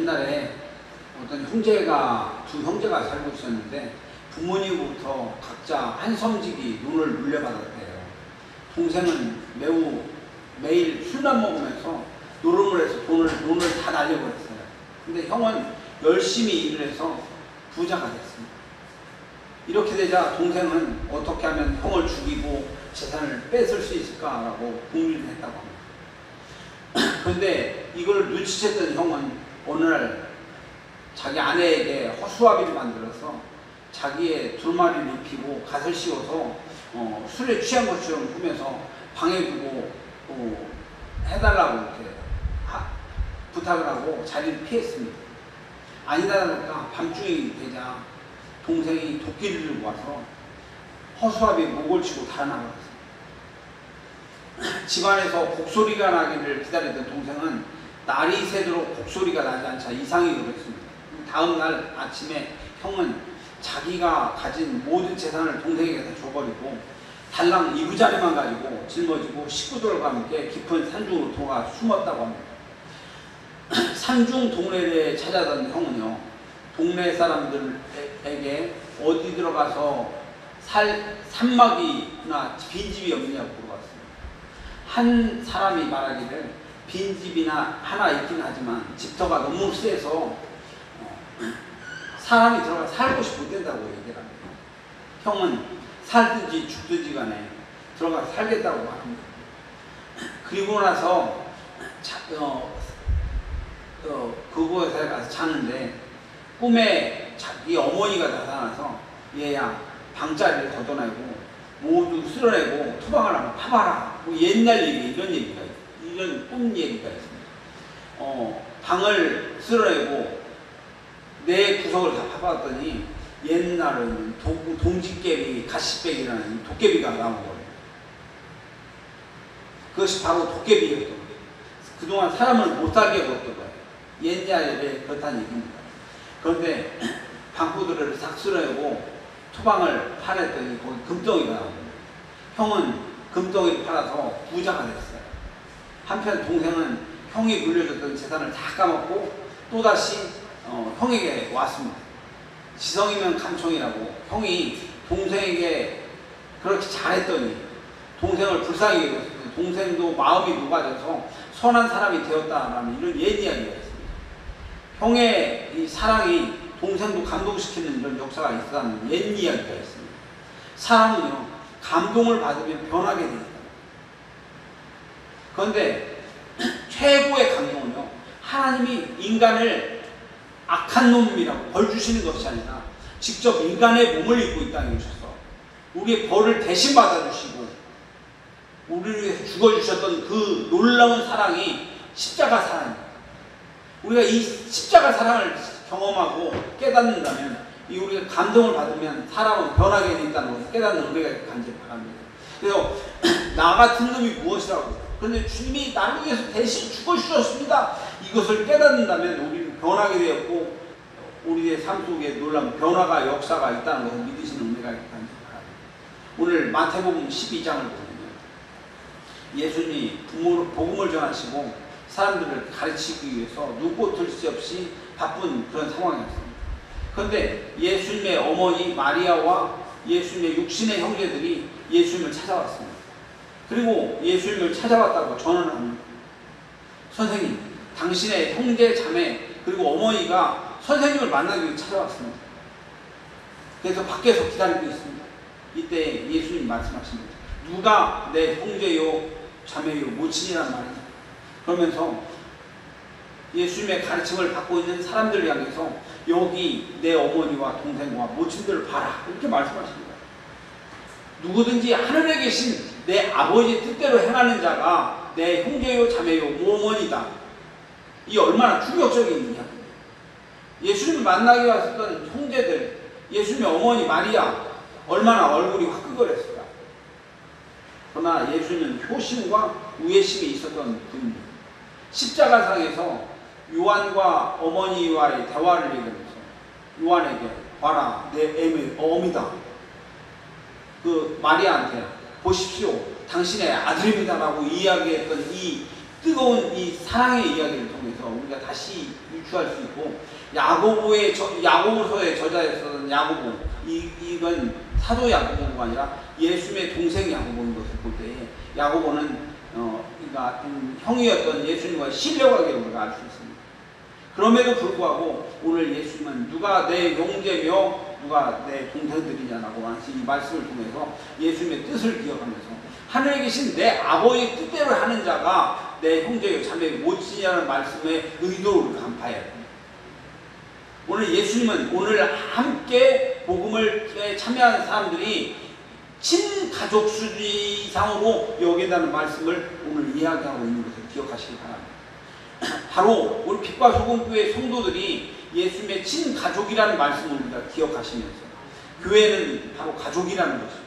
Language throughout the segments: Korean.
옛날에 어떤 형제가, 두 형제가 살고 있었는데 부모님부터 각자 한 성직이 논을 물려받았대요. 동생은 매일 술만 먹으면서 노름을 해서 논을 다 날려버렸어요. 근데 형은 열심히 일을 해서 부자가 됐습니다. 이렇게 되자 동생은 어떻게 하면 형을 죽이고 재산을 뺏을 수 있을까라고 궁리를 했다고 합니다. 그런데 이걸 눈치챘던 형은 어느 날 자기 아내에게 허수아비를 만들어서 자기의 두루마리를 입히고 갓을 씌워서 술에 취한 것처럼 꾸며서 방에 두고 해달라고 이렇게 부탁을 하고 자리를 피했습니다. 아니다 보니까 밤중이 되자 동생이 도끼를 들고 와서 허수아비 목을 치고 달아나버렸습니다. 집안에서 곡소리가 나기를 기다리던 동생은 날이 새도록 곡소리가 나지 않자 이상이 그랬습니다. 다음 날 아침에 형은 자기가 가진 모든 재산을 동생에게 다 줘버리고 달랑 이부자리만 가지고 짊어지고 식구들과 함께 깊은 산중으로 돌아가 숨었다고 합니다. 산중 동네에 찾아던 형은요, 동네 사람들에게 어디 들어가서 산막이나 빈집이 없느냐고 물어봤습니다. 한 사람이 말하기를 빈집이나 하나 있긴 하지만 집터가 너무 세서 사람이 들어가 살고 싶을 된다고 얘기를 합니다. 형은 살든지 죽든지 간에 들어가 살겠다고 말합니다. 그리고 나서 그곳에 가서 자는데 꿈에 자기 어머니가 나타나서 얘야 방자리를 걷어내고 모두 쓸어내고 토방을 한번 파봐라. 뭐 옛날 얘기 이런 꿈 얘기가 있습니다. 방을 쓸어내고 내 구석을 다 파봤더니 옛날에는 동지깨비, 가시백이라는 도깨비가 나온 거예요. 그것이 바로 도깨비였던 거예요. 그동안 사람을 못 살게 걷던 거예요. 옛날에 그렇다는 얘기입니다. 그런데 방구들을 싹 쓸어내고 토방을 파냈더니 거기 금덩이가 나옵니다. 형은 금덩이를 팔아서 부자가 됐어요. 한편 동생은 형이 물려줬던 재산을 다 까먹고 또다시 형에게 왔습니다. 지성이면 감청이라고 형이 동생에게 그렇게 잘했더니 동생을 불쌍히 여겼을 때 동생도 마음이 녹아져서 선한 사람이 되었다라는 이런 옛 이야기가 있습니다. 형의 이 사랑이 동생도 감동시키는 이런 역사가 있다는 옛 이야기가 있습니다. 사람은요, 감동을 받으면 변하게 됩니다. 그런데 최고의 감동은요, 하나님이 인간을 악한 놈이라고 벌 주시는 것이 아니라 직접 인간의 몸을 입고 이 땅에 오셔서 우리의 벌을 대신 받아주시고 우리를 위해서 죽어주셨던 그 놀라운 사랑이 십자가 사랑입니다. 우리가 이 십자가 사랑을 경험하고 깨닫는다면 우리가 감동을 받으면 사람은 변하게 된다는 것을 깨닫는 우리가 간절히 바랍니다. 그래서 나 같은 놈이 무엇이라고, 그런데 주님이 나를 위해서 대신 죽어주셨습니다. 이것을 깨닫는다면 우리는 변하게 되었고 우리의 삶 속에 놀라운 변화가 역사가 있다는 것을 믿으시는 우리가 간절히 바랍니다. 오늘 마태복음 12장을 보면요, 예수님이 복음을 전하시고 사람들을 가르치기 위해서 눈꽃을 새 없이 바쁜 그런 상황이었습니다. 그런데 예수님의 어머니 마리아와 예수님의 육신의 형제들이 예수님을 찾아왔습니다. 그리고 예수님을 찾아왔다고 전언합니다. 선생님, 당신의 형제, 자매, 그리고 어머니가 선생님을 만나기 위해 찾아왔습니다. 그래서 밖에서 기다리고 있습니다. 이때 예수님 말씀하십니다. 누가 내 형제요, 자매요, 모친이란 말이냐. 그러면서 예수님의 가르침을 받고 있는 사람들을 향해서 여기 내 어머니와 동생과 모친들을 봐라, 이렇게 말씀하십니다. 누구든지 하늘에 계신 내 아버지의 뜻대로 행하는 자가 내 형제요, 자매요, 모모니다. 이 얼마나 충격적인 이야기입니다. 예수님을 만나기 왔었던 형제들, 예수님의 어머니 마리아, 얼마나 얼굴이 화끈거렸을까. 그러나 예수님은 효심과 우애심이 있었던 분입니다. 십자가상에서 요한과 어머니와의 대화를 얘기하면서 요한에게 봐라, 내 어미다. 그 마리아한테 보십시오, 당신의 아들입니다라고 이야기했던 이 뜨거운 이 사랑의 이야기를 통해서 우리가 다시 유추할 수 있고, 야고보서의 저자였던 야고보, 이건 사도 야고보가 아니라 예수님의 동생 야고보인 것을 볼 때에 야고보는 그러니까 형이었던 예수님과 신뢰관계를 우리가 알 수 있습니다. 그럼에도 불구하고 오늘 예수님은 누가 내 형제며 누가 내 동생들이냐라고 하신 이 말씀을 통해서 예수님의 뜻을 기억하면서 하늘에 계신 내 아버지의 뜻대로 하는 자가 내 형제요 자매요 못지냐는 말씀의 의도를 간파해야 됩니다. 오늘 예수님은 오늘 함께 복음을 참여하는 사람들이 친가족 수준 이상으로 여긴다는 말씀을 오늘 이야기하고 있는 것을 기억하시기 바랍니다. 바로 우리 빛과 소금 교회 성도들이 예수님의 친가족이라는 말씀을 우리가 기억하시면서 교회는 바로 가족이라는 것입니다.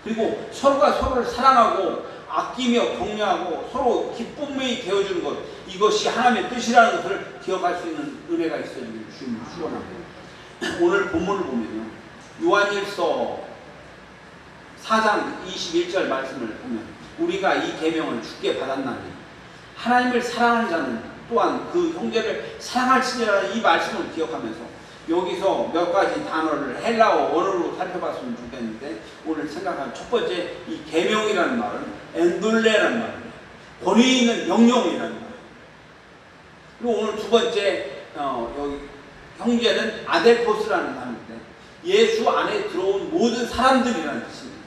그리고 서로가 서로를 사랑하고 아끼며 격려하고 서로 기쁨이 되어주는 것, 이것이 하나님의 뜻이라는 것을 기억할 수 있는 은혜가 있어지기를 주님을 축원합니다. 오늘 본문을 보면요, 요한일서 4장 21절 말씀을 보면 우리가 이 계명을 주께 받았나니 하나님을 사랑하는 자는 또한 그 형제를 사랑할지니라는 이 말씀을 기억하면서 여기서 몇 가지 단어를 헬라어 원어로 살펴봤으면 좋겠는데, 오늘 생각한 첫 번째 이 계명이라는 말은 엔돌레라는 말이에요. 권위 있는 명령이라는 말. 그리고 오늘 두 번째 여기 형제는 아델포스라는 단어인데 예수 안에 들어온 모든 사람들이라는 뜻입니다.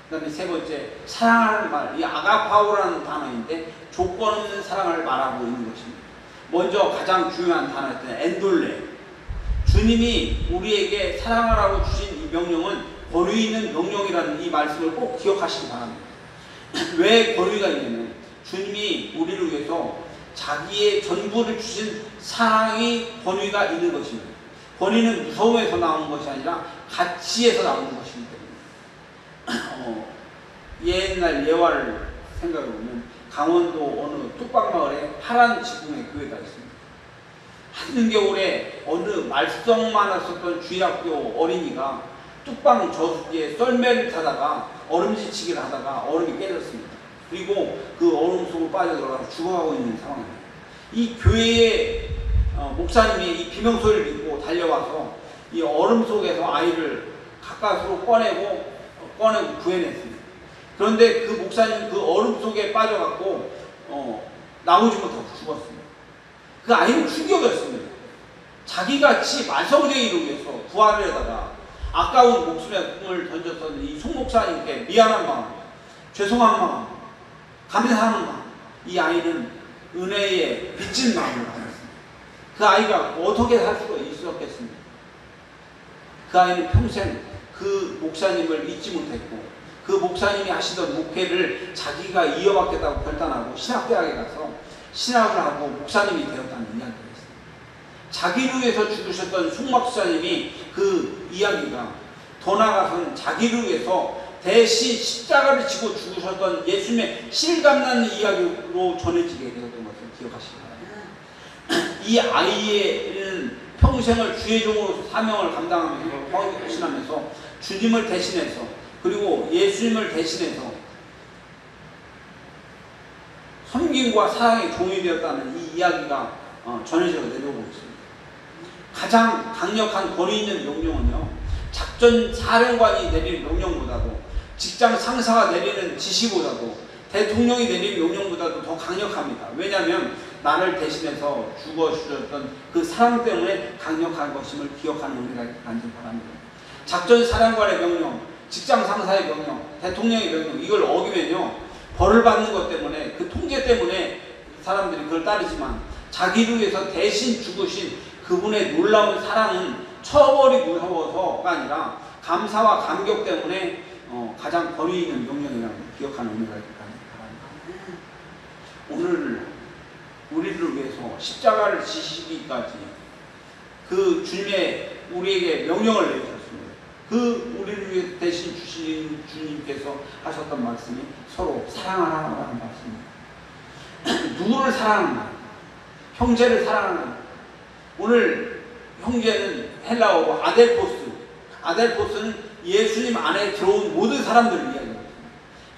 그 다음에 세 번째 사랑하는 말, 이 아가파오라는 단어인데 조건 없는 사랑을 말하고 있는 것입니다. 먼저 가장 중요한 단어였던 엔돌레, 주님이 우리에게 사랑하라고 주신 이 명령은 권위 있는 명령이라는 이 말씀을 꼭 기억하시기 바랍니다. 왜 권위가 있냐면 주님이 우리를 위해서 자기의 전부를 주신 사랑이 권위가 있는 것입니다. 권위는 무서움에서 나오는 것이 아니라 가치에서 나오는 것이기 때문에 옛날 예화를 생각해보면 강원도 어느 뚝방마을에 파란 지붕의 교회가 있습니다. 한겨울에 어느 말썽만 했었던 주일학교 어린이가 뚝방 저수지에 썰매를 타다가 얼음지치기를 하다가 얼음이 깨졌습니다. 그리고 그 얼음 속으로 빠져들어가서 죽어가고 있는 상황입니다. 이 교회의 목사님이 이 비명소리를 듣고 달려와서 이 얼음 속에서 아이를 가까스로 꺼내고 구해냈습니다. 그런데 그 목사님 그 얼음 속에 빠져갖고 나오지 못하고 죽었습니다. 그 아이는 충격이었습니다. 자기같이 말썽쟁이를 위해서 구하려다가 아까운 목숨을 던졌던 이 송 목사님께 미안한 마음, 죄송한 마음, 감사하는 마음, 이 아이는 은혜에 빚진 마음을 가졌습니다. 그 아이가 어떻게 살 수가 있었겠습니까? 그 아이는 평생 그 목사님을 잊지 못했고 그 목사님이 하시던 목회를 자기가 이어받겠다고 결단하고 신학대학에 가서 신학을 하고 목사님이 되었다는 이야기가 있습니다. 자기를 위해서 죽으셨던 송 목사님이 그 이야기가 더 나아가서는 자기를 위해서 대신 십자가를 지고 죽으셨던 예수님의 실감나는 이야기로 전해지게 되었던 것을 기억하시기 바랍니다. 이 아이는 평생을 주의 종으로서 사명을 감당하면서 헌신하면서 주님을 대신해서 그리고 예수님을 대신해서 섬김과 사랑의 종이 되었다는 이 이야기가 전해져 내려오고 있습니다. 가장 강력한 권위 있는 명령은요, 작전 사령관이 내리는 명령보다도 직장 상사가 내리는 지시보다도 대통령이 내리는 명령보다도 더 강력합니다. 왜냐하면 나를 대신해서 죽어주셨던 그 사랑 때문에 강력한 것임을 기억하는 우리가 간절히 바랍니다. 작전 사령관의 명령, 직장 상사의 명령, 대통령의 명령, 이걸 어기면요 벌을 받는 것 때문에 그 통제 때문에 사람들이 그걸 따르지만 자기를 위해서 대신 죽으신 그분의 놀라운 사랑은 처벌이 무서워서가 아니라 감사와 감격 때문에 가장 권위 있는 명령이라는 걸 기억하는 은혜가 있기를 바랍니다. 오늘 우리를 위해서 십자가를 지시기까지 그 주님의 우리에게 명령을 내주셨습니다. 그 우리를 위해 대신 주신 주님께서 하셨던 말씀이 서로 사랑하라는 말씀입니다. 누구를 사랑하나? 형제를 사랑하나? 오늘 형제는 헬라어로 아델포스. 아델포스는 예수님 안에 들어온 모든 사람들을 이야기합니다.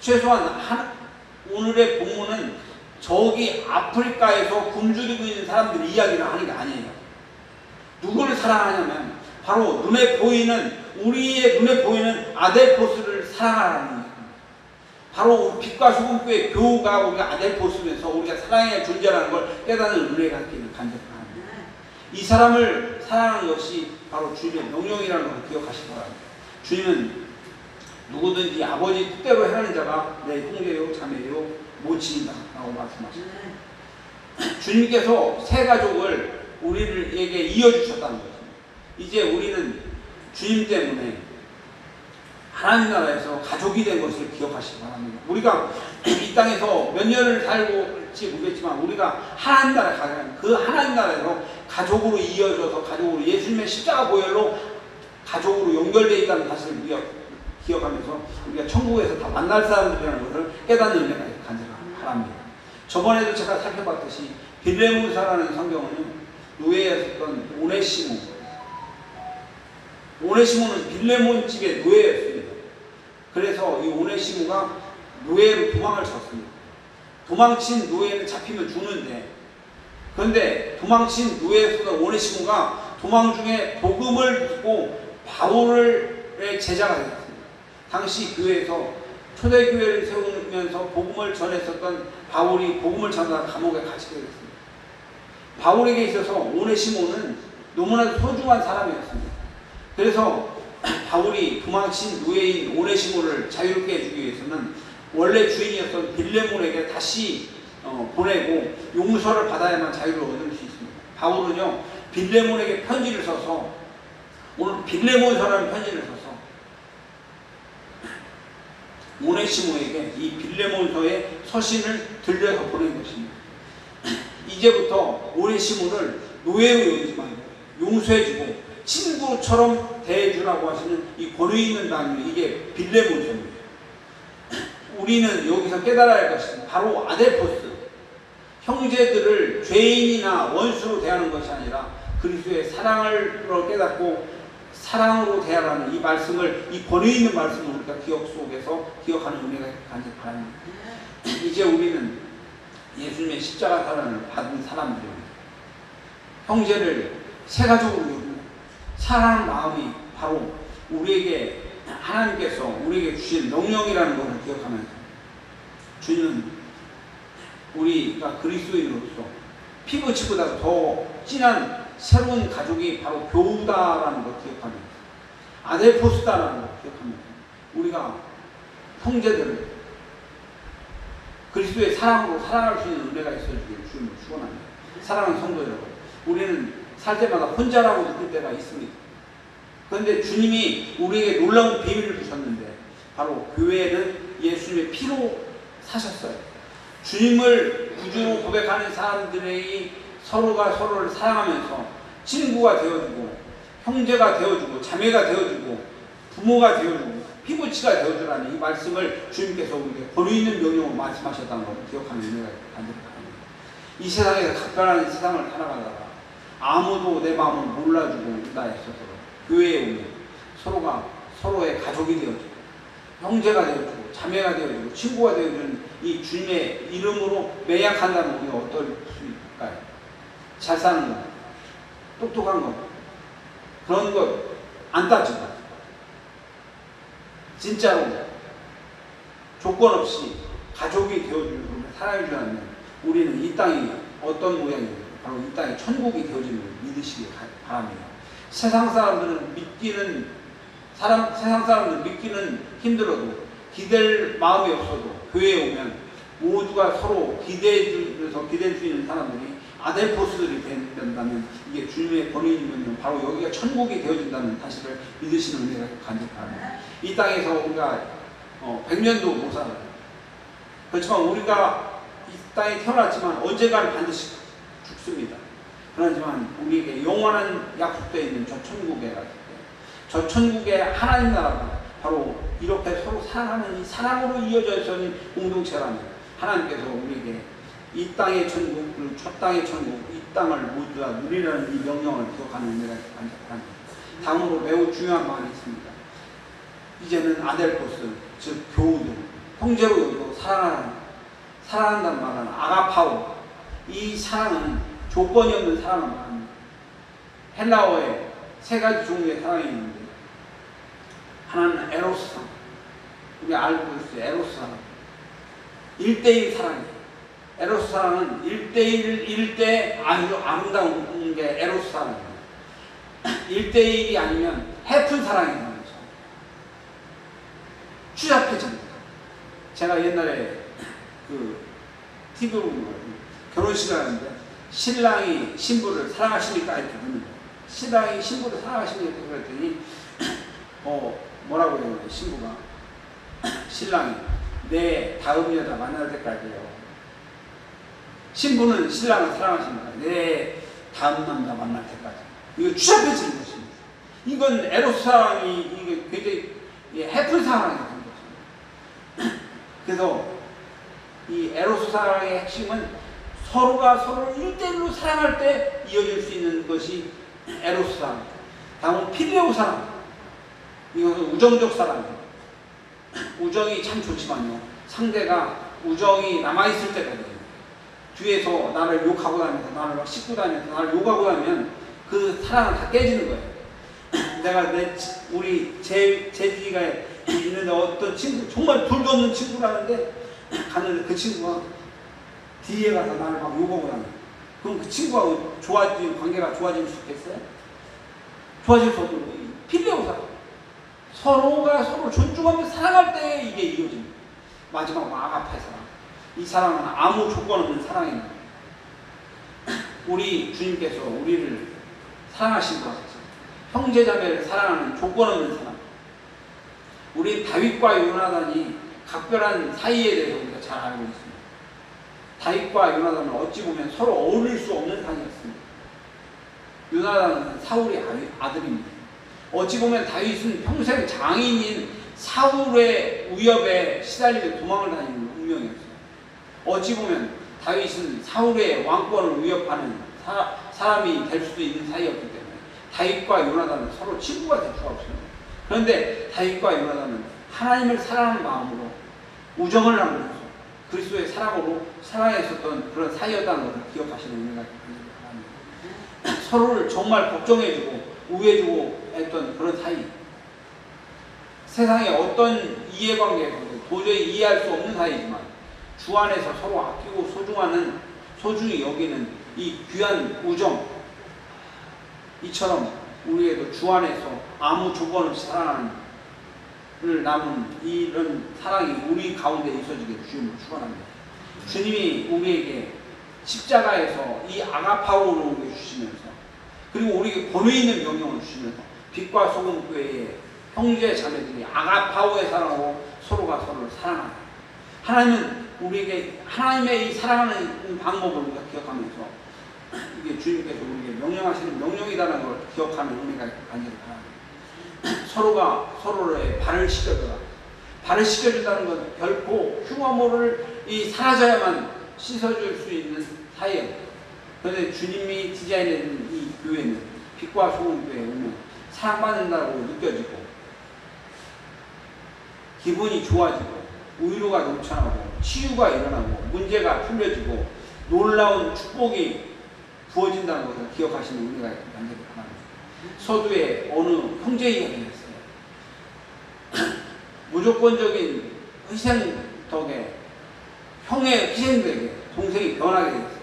최소한 오늘의 본문은 저기 아프리카에서 굶주리고 있는 사람들 이야기를 하는 게 아니에요. 누구를 사랑하냐면 바로 눈에 보이는, 우리의 눈에 보이는 아델포스를 사랑하라는 거예요. 바로 빛과 소금교의 교우가 우리가 아델포스면서 우리가 사랑해야 존재라는 걸 깨닫는 은혜가 있기를 간절합니다. 이 사람을 사랑하는 것이 바로 주님의 명령이라는 것을 기억하시기 바랍니다. 주님은 누구든지 아버지 뜻대로 행하는 자가 내 형제요 자매요 모친이다 라고 말씀하십니다. 주님께서 새 가족을 우리에게 이어주셨다는 것입니다. 이제 우리는 주님 때문에 하나님 나라에서 가족이 된 것을 기억하시기 바랍니다. 우리가 이 땅에서 몇 년을 살고일지 모르겠지만 우리가 하나님 나라에 가면 그 하나님 나라에서 가족으로 이어져서 가족으로 예수님의 십자가 보혈로 가족으로 연결되어 있다는 사실을 기억하면서 우리가 천국에서 다 만날 사람들이라는 것을 깨닫는 은혜가 간절히 바랍니다. 저번에도 제가 살펴봤듯이 빌레몬사라는 성경은 노예였던 오네시모는 빌레몬 집의 노예였습니다. 그래서 이 오네시모가 노예로 도망을 쳤습니다. 도망친 노예는 잡히면 죽는데, 그런데 도망친 노예였던 오네시모가 도망 중에 복음을 듣고 바울의 제자가 되었습니다. 당시 교회에서 초대교회를 세우면서 복음을 전했었던 바울이 복음을 전하다 감옥에 갇히게 됐습니다. 바울에게 있어서 오네시모는 너무나도 소중한 사람이었습니다. 그래서 바울이 도망친 노예인 오네시모를 자유롭게 해주기 위해서는 원래 주인이었던 빌레몬에게 다시 보내고 용서를 받아야만 자유를 얻을 수 있습니다. 바울은요 빌레몬에게 편지를 써서, 오늘 빌레몬서라는 편지를 써서 오네시모에게 이 빌레몬서의 서신을 들려서 보낸 것입니다. 이제부터 오네시모를 노예로 여기지 말고 용서해주고 친구처럼 대해주라고 하시는 이 권위 있는 단위, 이게 빌레몬서입니다. 우리는 여기서 깨달아야 할 것은 바로 아델포스, 형제들을 죄인이나 원수로 대하는 것이 아니라 그리스도의 사랑을 깨닫고 사랑으로 대하라는 이 말씀을, 이 권위 있는 말씀을 우리가 기억 속에서 기억하는 은혜가 간절히 바랍니다. 이제 우리는 예수님의 십자가 사랑을 받은 사람들입니다. 형제를 새 가족으로 여기고 사랑하는 마음이 바로 우리에게 하나님께서 우리에게 주신 명령이라는 것을 기억하면서 주님은 우리가 그리스도인으로서 피부치보다 더 진한 새로운 가족이 바로 교우다라는 걸 기억하면서 아델포스다라는 걸 기억하면서 우리가 형제들을 그리스도의 사랑으로 사랑할 수 있는 은혜가 있어주기를 주님을 축원합니다. 사랑하는 성도 여러분, 우리는 살 때마다 혼자라고 느낄 때가 있습니다. 그런데 주님이 우리에게 놀라운 비밀을 주셨는데 바로 교회는 예수님의 피로 사셨어요. 주님을 구주로 고백하는 사람들이 서로가 서로를 사랑하면서 친구가 되어주고 형제가 되어주고 자매가 되어주고 부모가 되어주고 피부치가 되어주라는 이 말씀을 주님께서 우리에게 권위 있는 명령으로 말씀하셨다는 것을 기억하는 은혜가 간절히 바랍니다. 이 세상에서 각별한 세상을 살아가다가 아무도 내 마음을 몰라주고 있다 했어서 교회에 오면 서로가 서로의 가족이 되어주고 형제가 되어주고 자매가 되어주고 친구가 되어주는 이 주님의 이름으로 매약한다면 우리가 어떨 수 있을까요? 잘 사는 것, 똑똑한 것, 그런 것 안 따지고 진짜로 조건 없이 가족이 되어주는 분을 사랑해주면 우리는 이 땅이 어떤 모양이고 바로 이 땅이 천국이 되어지는 걸 믿으시기 바랍니다. 세상 사람들은 믿기는 힘들어도 기댈 마음이 없어도 교회에 오면 모두가 서로 기대해주면서 기댈 수 있는 사람들이 아델포스들이 된다면 이게 주님의 권위이면 바로 여기가 천국이 되어진다는 사실을 믿으시는 은혜가 간절히 바랍니다. 이 땅에서 우리가 100년도 못 살아요. 그렇지만 우리가 이 땅에 태어났지만 언젠가는 반드시 죽습니다. 그렇지만 우리에게 영원한 약속되어 있는 저 천국에 갔을 때 저 천국의 하나님 나라가 바로 이렇게 서로 사랑하는 이 사랑으로 이어져 있는 공동체라면 하나님께서 우리에게 이 땅의 천국, 그리고 첫 땅의 천국, 이 땅을 모두 다 누리라는 이 명령을 기억하는 은혜가 간절합니다. 다음으로 매우 중요한 말이 있습니다. 이제는 아델포스, 즉 교우들, 형제로 여기고 사랑한다는 말은 아가파오. 이 사랑은 조건이 없는 사랑을 말합니다. 헬라어에 세 가지 종류의 사랑이 있는데, 하나는 에로스 사랑. 우리 알고 있어요. 에로스 사랑. 1대1 사랑이에요. 에로스 사랑은 1대1일 때 아주 아름다운 게 에로스 사랑이에요. 1대1이 아니면 해픈 사랑이라는 거죠. 추잡해집니다. 제가 옛날에 TV로 결혼식을 하는데, 신랑이 신부를 사랑하십니까? 이렇게 묻는 거예요. 신랑이 신부를 사랑하십니까? 그랬더니 뭐라고 해요? 신부가 신랑이 내 다음 여자 만날 때까지요. 신부는 신랑을 사랑하십니까? 내 다음 남자 만날 때까지. 이거 추잡해지는 것입니다. 이건 에로스 사랑이 이게 굉장히 해픈 사랑이 된 것입니다. 그래서 이 에로스 사랑의 핵심은 서로가 서로를 1대1로 사랑할 때 이어질 수 있는 것이 에로스 사랑. 다음은 필레오 사랑. 이것은 우정적 사랑이에요. 우정이 참 좋지만요, 상대가 우정이 남아있을 때까지 뒤에서 나를 욕하고 다니면서, 나를 막 씻고 다니면서 나를 욕하고 다니면 그 사랑은 다 깨지는 거예요. 내가 우리 제지가 있는데 어떤 친구, 정말 둘도 없는 친구라는데 갔는데 그 친구가 뒤에 가서 나를 막 욕하고 다녀. 그럼 그 친구하고 관계가 좋아질 수 있겠어요? 좋아질 수 없는 거예요. 필레오 사랑. 서로가 서로 존중하며 사랑할 때 이게 이루어집니다. 마지막으로 아가페 사랑. 이 사랑은 아무 조건 없는 사랑입니다. 우리 주님께서 우리를 사랑하신 것 같아요. 형제자매를 사랑하는 조건 없는 사랑. 우리 다윗과 요나단이 각별한 사이에 대해서 우리가 잘 알고 있습니다. 다윗과 요나단은 어찌 보면 서로 어울릴 수 없는 사이였습니다. 요나단은 사울의 아들입니다. 어찌 보면 다윗은 평생 장인인 사울의 위협에 시달리며 도망을 다니는 운명이었어요. 어찌 보면 다윗은 사울의 왕권을 위협하는 사람이 될 수도 있는 사이였기 때문에 다윗과 요나단은 서로 친구가 될 수가 없습니다. 그런데 다윗과 요나단은 하나님을 사랑하는 마음으로 우정을 나누면서 그리스도의 사랑으로 사랑했었던 그런 사이였다는 것을 기억하시는 은혜가 바랍니다. 서로를 정말 걱정해주고 우애해주고 했던 그런 사이. 세상의 어떤 이해관계에서도 도저히 이해할 수 없는 사이지만 주 안에서 서로 아끼고 소중히 여기는 이 귀한 우정, 이처럼 우리에도 주 안에서 아무 조건 없이 사랑하는 남은 이런 사랑이 우리 가운데 있어지기를 주님을 축원합니다. 주님이 우리에게 십자가에서 이 아가파오를 주시면서, 그리고 우리에게 권위 있는 명령을 주시면서 빛과 소금 교회의 형제 자매들이 아가파오의 사랑으로 서로가 서로를 사랑하는, 하나님은 우리에게 하나님의 이 사랑하는 방법을 우리가 기억하면서 이게 주님께서 우리에게 명령하시는 명령이라는 걸 기억하는 은혜가 간절히 바랍니다. 서로가 서로의 발을 씻겨줘라. 발을 씻겨준다는 건 결코 흉어모를 사라져야만 씻어줄 수 있는 사이예요. 그런데 주님이 디자인해준 이 교회는, 빛과 소금 교회에 오면 사랑받는다고 느껴지고 기분이 좋아지고 위로가 넘쳐나고 치유가 일어나고 문제가 풀려지고 놀라운 축복이 부어진다는 것을 기억하시는 은혜가 간절히 바랍니다. 서두에 어느 형제 이야기였어요. 무조건적인 희생 덕에 형의 희생되게 동생이 변하게 됐어요.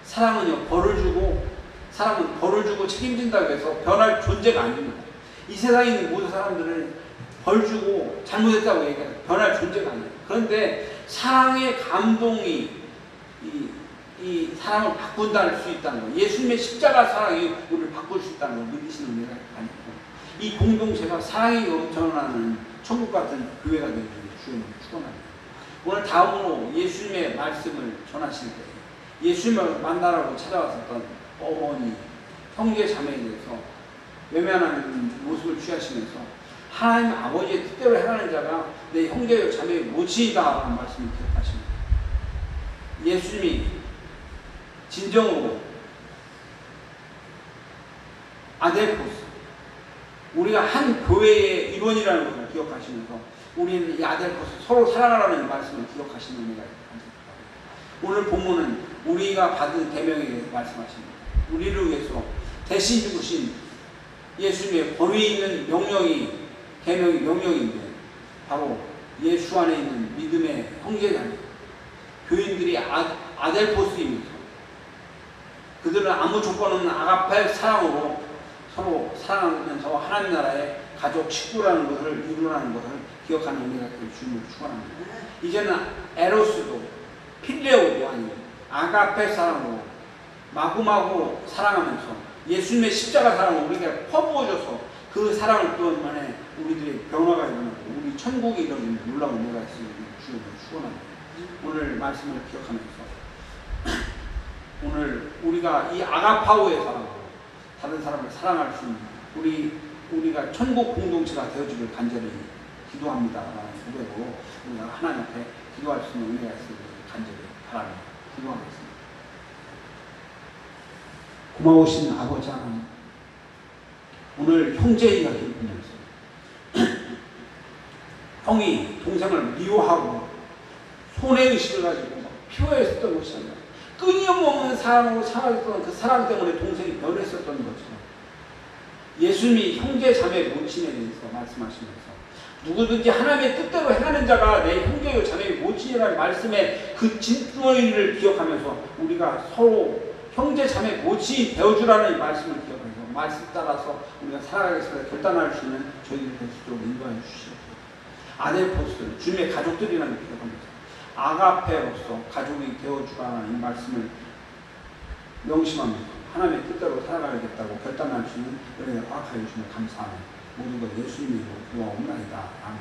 사랑은 벌을 주고 책임진다고 해서 변할 존재가 아닙니다. 이 세상에 있는 모든 사람들은 벌 주고 잘못했다고 얘기해요. 변할 존재가 아니에요. 그런데 사랑의 감동이 이 사람을 바꾼다는 수 있다는 거, 예수님의 십자가 사랑이 우리를 바꿀 수 있다는 걸 믿으시는 은혜가 아니고, 이 공동체가 사랑이 넘쳐나는 천국 같은 교회가 되는 주님을 축원합니다. 오늘 다음으로 예수님의 말씀을 전하실 때 예수님을 만나라고 찾아왔었던 어머니, 형제 자매에 대해서 외면하는 모습을 취하시면서 하나님 아버지의 뜻대로 행하는 자가 내 형제 자매의 모치이다라는 말씀을 기억하십니다. 예수님이 진정으로 아델포스, 우리가 한 교회의 일원이라는 것을 기억하시면서 우리는 이 아델포스 서로 사랑하라는 말씀을 기억하시는 은혜가 있습니다. 오늘 본문은 우리가 받은 계명에 대해서 말씀하십니다. 우리를 위해서 대신 죽으신 예수님의 권위 있는 계명이 명령인데 바로 예수 안에 있는 믿음의 형제자매 교인들이 아델포스이면서 그들은 아무 조건 없는 아가페 사랑으로 서로 사랑하면서 하나님 나라의 가족 식구라는 것을 이루라는 것을 기억하는 은혜가 될 주님을 축원합니다. 이제는 에로스도 필레오도 아니고 아가페 사랑으로 마구마구 사랑하면서 예수님의 십자가 사랑을 우리에게 퍼부어줘서 그 사랑을 또한 만에 우리들의 변화가 일어나고 우리 천국이 이루어지는 놀라운 은혜가 있으면 주님을 축원합니다. 오늘 말씀을 기억하면서 오늘 우리가 이 아가파오의 사랑으로 다른 사람을 사랑할 수 있는 우리가 천국 공동체가 되어주길 간절히 기도합니다라는 고백으로 우리가 하나님 앞에 기도할 수 있는 은혜가 있으길 간절히 바라며 기도하겠습니다. 고마우신 아버지 하나님, 오늘 형제 이야기를 보면서 형이 동생을 미워하고 손해의식을 가지고 피워했었던 것이 아니라 끊임없는 사랑으로 살아있던 그 사랑 때문에 동생이 변했었던 것처럼 예수님이 형제 자매 모친에 대해서 말씀하시면서 누구든지 하나님의 뜻대로 행하는 자가 내 형제요 자매의 모친이라는 말씀의 그 진정의를 기억하면서 우리가 서로 형제 자매 모친이 되어주라는 이 말씀을 기억하면서 말씀 따라서 우리가 살아가겠습니다. 결단할 수 있는 저희들 될 수 있도록 인도하여 주시옵소서. 아델포스 주님의 가족들이라는 걸 기억하면서 아가페로서 가족이 되어주라는 이 말씀을 명심하면서 하나님의 뜻대로 살아가야겠다고 결단할 수 있는 은혜를 허락하여 주시면 감사하며 모든 것 예수님의 이름으로 구하옵나이다. 아멘.